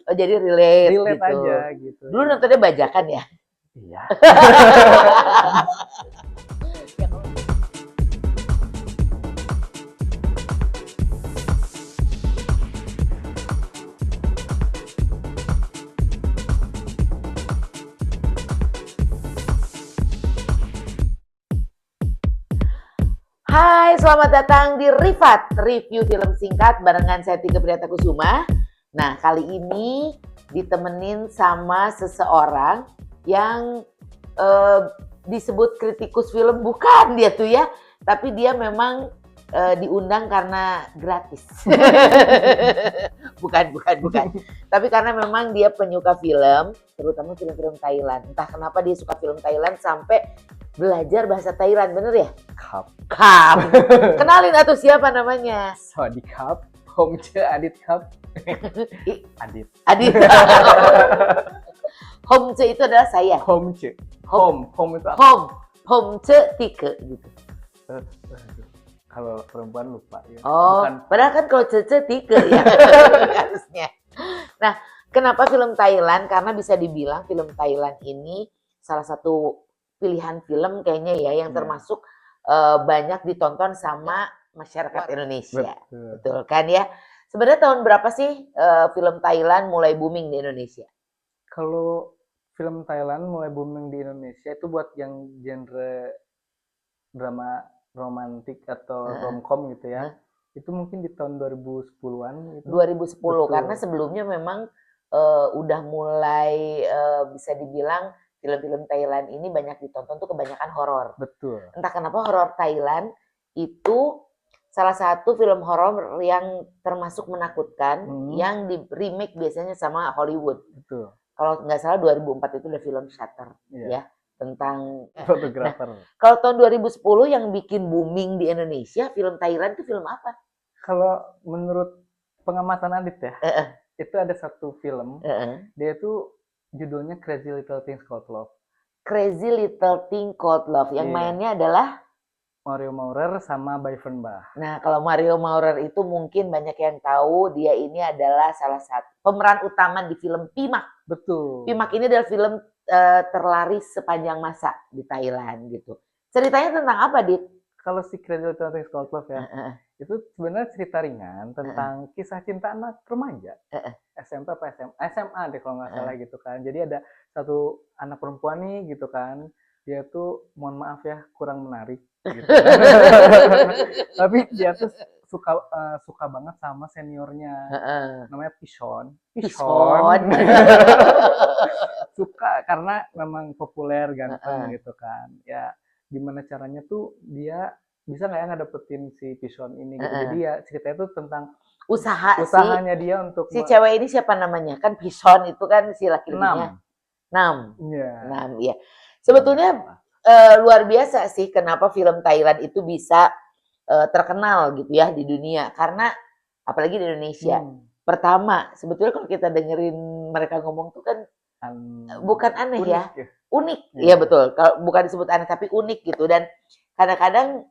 Oh, jadi relate Relate gitu. aja gitu. Dulu nontonnya bajakan ya? Iya. Hai, selamat datang di Rifat, review film singkat barengan saya Tika Priatakusuma. Nah, kali ini ditemenin sama seseorang yang disebut kritikus film, bukan dia tuh ya, tapi dia memang diundang karena gratis. bukan. Tapi karena memang dia penyuka film, terutama film-film Thailand. Entah kenapa dia suka film Thailand sampai belajar bahasa Thailand, bener ya? Kap. Kenalin atuh siapa namanya? Sawadi Kap. Homce Adit Kap. Adit. Homce itu adalah saya. Homce. Home itu apa? Homce Tike gitu. Kalau perempuan lupa ya. Oh, padahal kan kalau cece Tike ya harusnya. Nah, kenapa film Thailand? Karena bisa dibilang film Thailand ini salah satu pilihan film kayaknya ya yang termasuk banyak ditonton sama masyarakat Indonesia. Betul kan ya? Sebenarnya tahun berapa sih film Thailand mulai booming di Indonesia? Kalau film Thailand mulai booming di Indonesia itu buat yang genre drama romantik atau romcom gitu ya. Itu mungkin di tahun 2010-an gitu. 2010. Betul. Karena sebelumnya memang udah mulai bisa dibilang film-film Thailand ini banyak ditonton tuh kebanyakan horor. Betul. Entah kenapa horor Thailand itu salah satu film horor yang termasuk menakutkan yang di remake biasanya sama Hollywood. Betul. Kalau nggak salah 2004 itu ada film Shutter ya tentang fotografer. Nah, kalau tahun 2010 yang bikin booming di Indonesia film Thailand itu film apa? Kalau menurut pengamatan Adit ya, itu ada satu film, dia itu judulnya Crazy Little Things Called Love. Crazy Little Thing Called Love. Yang mainnya adalah Mario Maurer sama Bai Fen Bah. Nah, kalau Mario Maurer itu mungkin banyak yang tahu dia ini adalah salah satu pemeran utama di film Pimak. Betul. Pimak ini adalah film terlaris sepanjang masa di Thailand gitu. Ceritanya tentang apa, Dit? Kalau si Crazy Little Things Called Love ya, itu sebenarnya cerita ringan tentang kisah cinta anak remaja. SMP apa SMA deh kalau nggak salah gitu kan. Jadi ada satu anak perempuan nih gitu kan, dia tuh mohon maaf ya kurang menarik gitu. Tapi dia tuh suka banget sama seniornya, namanya Pishon. Suka karena memang populer ganteng gitu kan. Ya gimana caranya tuh dia bisa nggak ya ngedapetin si Pishon ini gitu. Jadi ya ceritanya tuh tentang usahanya dia untuk si cewek ini siapa namanya? Kan Pishon itu kan si laki-lakinya. Nam. Ya. Sebetulnya luar biasa sih kenapa film Thailand itu bisa terkenal gitu ya di dunia, karena apalagi di Indonesia. Pertama, sebetulnya kalau kita dengerin mereka ngomong tuh kan bukan aneh unik, ya. Unik. Iya betul. Kalau bukan disebut aneh tapi unik gitu, dan kadang-kadang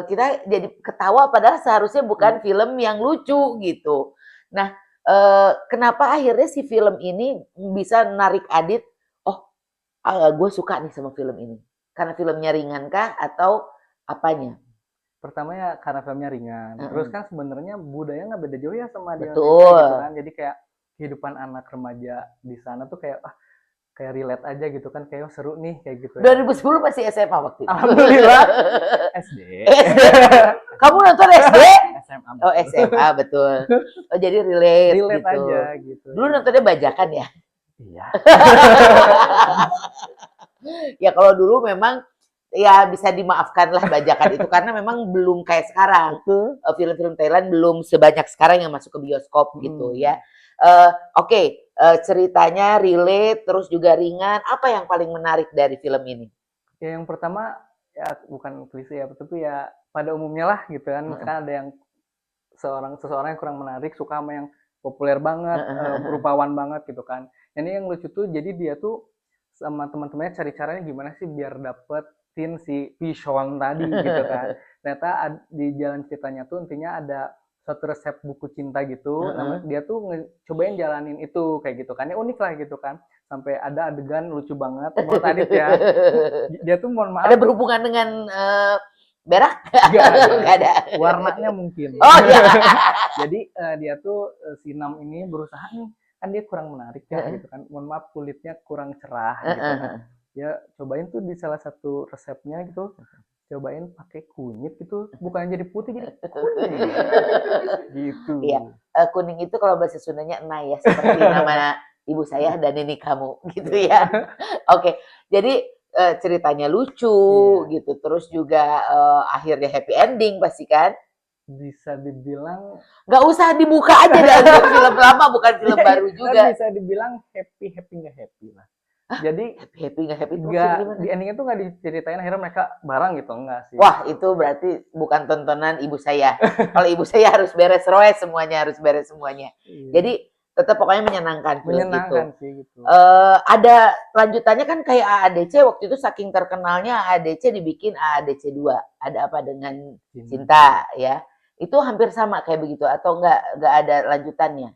kita jadi ketawa padahal seharusnya bukan film yang lucu gitu. Nah, kenapa akhirnya si film ini bisa narik Adit? Gue suka nih sama film ini. Karena filmnya ringan kah atau apanya? Pertama ya karena filmnya ringan. Terus kan sebenarnya budaya nggak beda jauh ya sama di Indonesia gitu kan. Jadi kayak kehidupan anak remaja di sana tuh kayak kayak relate aja gitu kan, kayak seru nih kayak gitu. 2010 masih SMA waktu itu. Alhamdulillah. SD. Kamu nonton SD? SMA. Oh SMA betul. Oh jadi relate gitu. Aja gitu. Dulu nontonnya bajakan ya? Iya. Ya kalau dulu memang ya bisa dimaafkan lah bajakan itu karena memang belum kayak sekarang. Film-film Thailand belum sebanyak sekarang yang masuk ke bioskop gitu ya. Oke, ceritanya relate terus juga ringan. Apa yang paling menarik dari film ini? Ya yang pertama ya bukan klise ya, tapi ya pada umumnya lah gitu kan. Misalkan ada yang seseorang yang kurang menarik suka sama yang populer banget, rupawan banget gitu kan. Ini yang lucu tuh jadi dia tuh sama teman-temannya cari caranya gimana sih biar dapetin si Pishon tadi gitu kan. Ternyata di jalan ceritanya tuh intinya ada suatu resep buku cinta gitu. Namanya dia tuh cobain jalanin itu kayak gitu kan. Ya unik lah gitu kan. Sampai ada adegan lucu banget menurut Adit ya. Dia tuh mohon maaf. Ada berhubungan dengan berak? Nggak ada. Warnanya mungkin. Oh iya. Jadi dia tuh si Nam ini berusaha nih, kan dia kurang menarik ya gitu kan. Mohon maaf kulitnya kurang cerah gitu kan. Dia cobain tuh di salah satu resepnya gitu. Cobain pakai kunyit gitu, bukan jadi putih jadi kuning gitu. Iya, kuning itu kalau bahasa Sundanya enai ya, seperti nama ibu saya dan ini kamu gitu ya. Oke, jadi ceritanya lucu gitu, terus juga akhirnya happy ending pasti kan? Bisa dibilang nggak usah dibuka aja dari film lama, bukan film baru juga. Bisa dibilang happy nggak happy lah. Jadi happy nggak happy di endingnya tuh nggak diceritain akhirnya mereka bareng gitu, enggak sih. Wah, itu berarti bukan tontonan ibu saya. Kalau ibu saya harus beres roes semuanya, harus beres semuanya. Jadi tetap pokoknya menyenangkan gitu. Sih gitu. Ada lanjutannya kan kayak AADC waktu itu saking terkenalnya AADC dibikin AADC 2. Ada apa dengan cinta ya. Itu hampir sama kayak begitu atau enggak ada lanjutannya?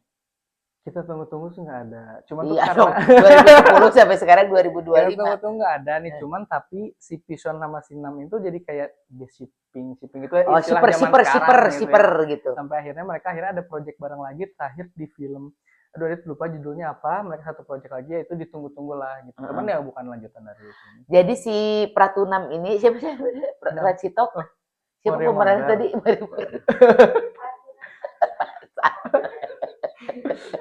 Kita tunggu-tunggu sih nggak ada. Cuman iya tuh karena 2010 sampai sekarang 2025. Ya, tunggu-tunggu nggak ada nih. Cuman tapi si Pison sama si Nam itu jadi kayak shipping gitu. Oh, shipper gitu. Sampai akhirnya mereka ada project bareng lagi terakhir di film. Aduh, Adit lupa judulnya apa. Mereka satu project lagi yaitu ditunggu-tunggu lah gitu. Cuman ya bukan lanjutan dari itu. Jadi si Pratunam ini siapa sih? Racitok. Siapa pemeran tadi?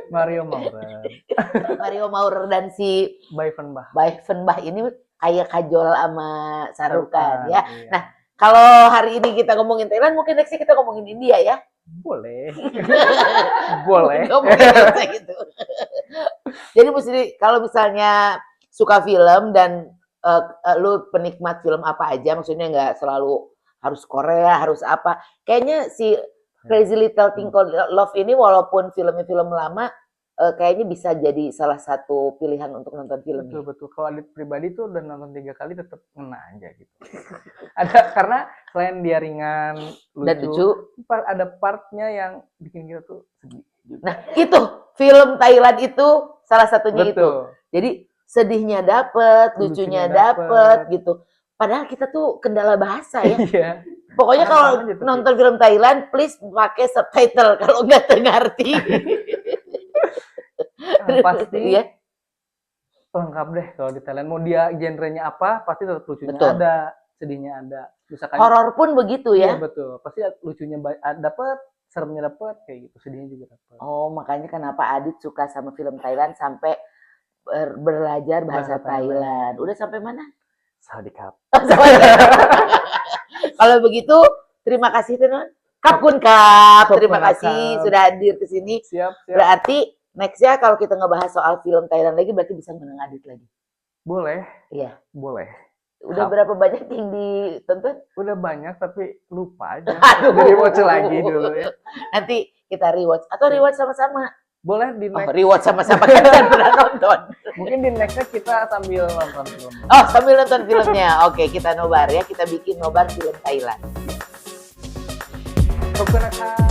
Mario Maurer dan si Bai Fen Bah ini kayak kajol sama Sarukan ya. Iya. Nah, kalau hari ini kita ngomongin Thailand, mungkin nextnya kita ngomongin India ya. Boleh. Boleh. Gitu. Jadi mesti kalau misalnya suka film dan lu penikmat film apa aja, maksudnya nggak selalu harus Korea, harus apa. Kayaknya si Crazy Little Thing Called Love ini walaupun filmnya film lama, kayaknya bisa jadi salah satu pilihan untuk nonton film. Betul. Kalau Adit pribadi tuh udah nonton 3 kali tetap ngena aja gitu. Ada karena selain dia ringan, lucu, ada partnya yang bikin kita tuh sedih. Nah itu film Thailand itu salah satunya itu. Jadi sedihnya dapet, lucunya dapet gitu. Padahal kita tuh kendala bahasa ya. Iya. Pokoknya kalau nonton film Thailand, please pakai subtitle kalau nggak ngerti. Pasti ya. Lengkap deh kalau di Thailand. Mau dia genrenya apa, pasti tetap lucunya ada, sedihnya ada. Misalkan horor pun begitu ya. Iya betul. Pasti lucunya dapat, seremnya dapat, kayak gitu. Sedihnya juga dapat. Oh, makanya kenapa Adit suka sama film Thailand sampai belajar bahasa Thailand. Udah sampai mana? Sawadikap. Kalau begitu, terima kasih teman. Kapun Kap, terima kasih sudah hadir ke sini. Siap. Berarti nextnya kalau kita ngebahas soal film Thailand lagi, berarti bisa ngundang Adit lagi. Boleh. Iya. Boleh. Udah berapa banyak yang ditonton? Udah banyak, tapi lupa aja. Jadi watch lagi dulu ya. Nanti kita rewatch atau rewatch sama-sama. Boleh di next. Rewatch sama-sama kan pernah nonton. Mungkin di nextnya kita sambil nonton film. Oh, sambil nonton filmnya. Oke, kita nobar ya. Kita bikin nobar film Thailand. Terima kasih.